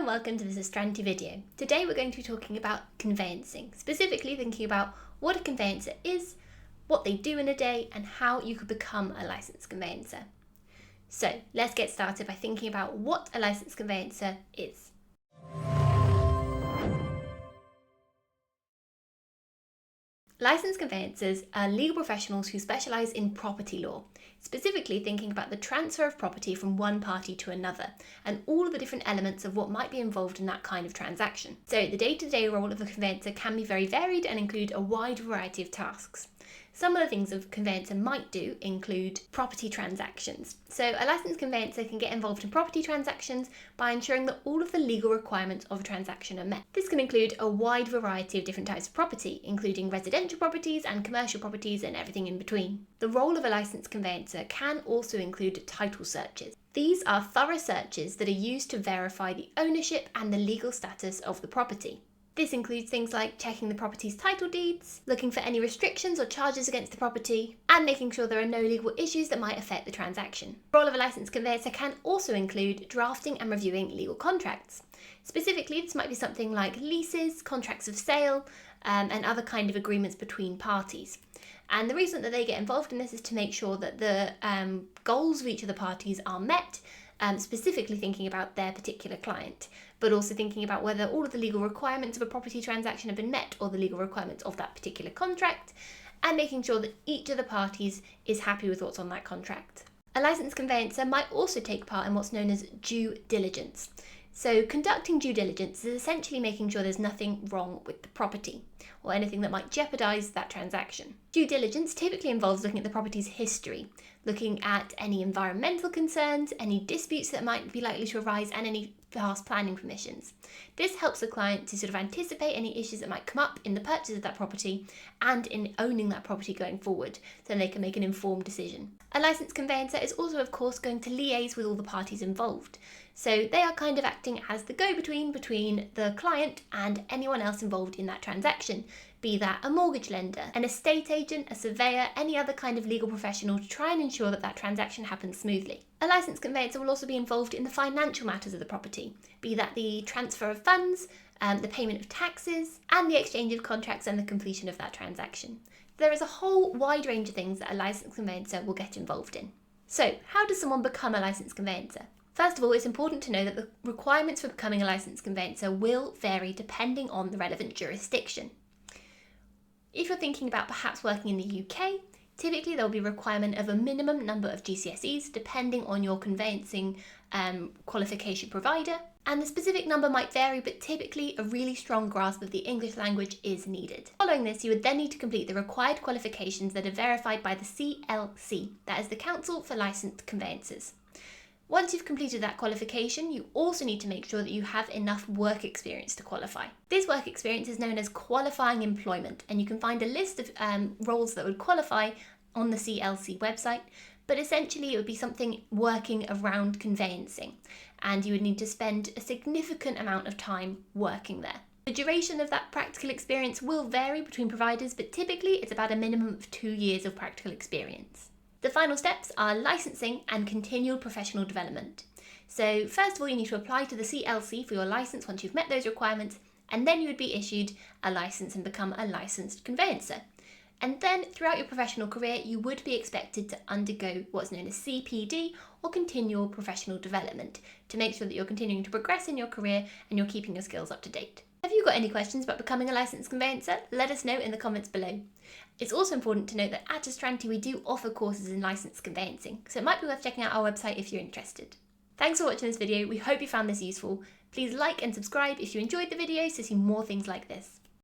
welcome to this Astranti video. Today we're going to be talking about conveyancing, specifically thinking about what a conveyancer is, what they do in a day, and how you could become a licensed conveyancer. So let's get started by thinking about what a licensed conveyancer is. Licensed conveyancers are legal professionals who specialise in property law, specifically thinking about the transfer of property from one party to another, and all of the different elements of what might be involved in that kind of transaction. So the day-to-day role of a conveyancer can be very varied and include a wide variety of tasks. Some of the things a conveyancer might do include property transactions. So a licensed conveyancer can get involved in property transactions by ensuring that all of the legal requirements of a transaction are met. This can include a wide variety of different types of property, including residential properties and commercial properties and everything in between. The role of a licensed conveyancer can also include title searches. These are thorough searches that are used to verify the ownership and the legal status of the property. This includes things like checking the property's title deeds, looking for any restrictions or charges against the property, and making sure there are no legal issues that might affect the transaction. The role of a licensed conveyancer can also include drafting and reviewing legal contracts. Specifically, this might be something like leases, contracts of sale, and other kind of agreements between parties. And the reason that they get involved in this is to make sure that the goals of each of the parties are met, specifically thinking about their particular client, but also thinking about whether all of the legal requirements of a property transaction have been met or the legal requirements of that particular contract, and making sure that each of the parties is happy with what's on that contract. A licensed conveyancer might also take part in what's known as due diligence. So conducting due diligence is essentially making sure there's nothing wrong with the property or anything that might jeopardise that transaction. Due diligence typically involves looking at the property's history, looking at any environmental concerns, any disputes that might be likely to arise, and any past planning permissions. This helps the client to sort of anticipate any issues that might come up in the purchase of that property and in owning that property going forward, so they can make an informed decision. A licensed conveyancer is also, of course, going to liaise with all the parties involved. So they are kind of acting as the go-between between the client and anyone else involved in that transaction, be that a mortgage lender, an estate agent, a surveyor, any other kind of legal professional, to try and ensure that that transaction happens smoothly. A licensed conveyancer will also be involved in the financial matters of the property, be that the transfer of funds, the payment of taxes, and the exchange of contracts and the completion of that transaction. There is a whole wide range of things that a licensed conveyancer will get involved in. So, how does someone become a licensed conveyancer? First of all, it's important to know that the requirements for becoming a licensed conveyancer will vary depending on the relevant jurisdiction. If you're thinking about perhaps working in the UK, typically there will be a requirement of a minimum number of GCSEs depending on your conveyancing qualification provider, and the specific number might vary, but typically a really strong grasp of the English language is needed. Following this, you would then need to complete the required qualifications that are verified by the CLC, that is the Council for Licensed Conveyancers. Once you've completed that qualification, you also need to make sure that you have enough work experience to qualify. This work experience is known as qualifying employment, and you can find a list of roles that would qualify on the CLC website, but essentially it would be something working around conveyancing, and you would need to spend a significant amount of time working there. The duration of that practical experience will vary between providers, but typically it's about a minimum of 2 years of practical experience. The final steps are licensing and continual professional development. So first of all, you need to apply to the CLC for your license once you've met those requirements, and then you would be issued a license and become a licensed conveyancer. And then throughout your professional career, you would be expected to undergo what's known as CPD, or continual professional development, to make sure that you're continuing to progress in your career and you're keeping your skills up to date. Have you got any questions about becoming a licensed conveyancer? Let us know in the comments below. It's also important to note that at Astranti we do offer courses in licensed conveyancing, so it might be worth checking out our website if you're interested. Thanks for watching this video. We hope you found this useful. Please like and subscribe if you enjoyed the video to see more things like this.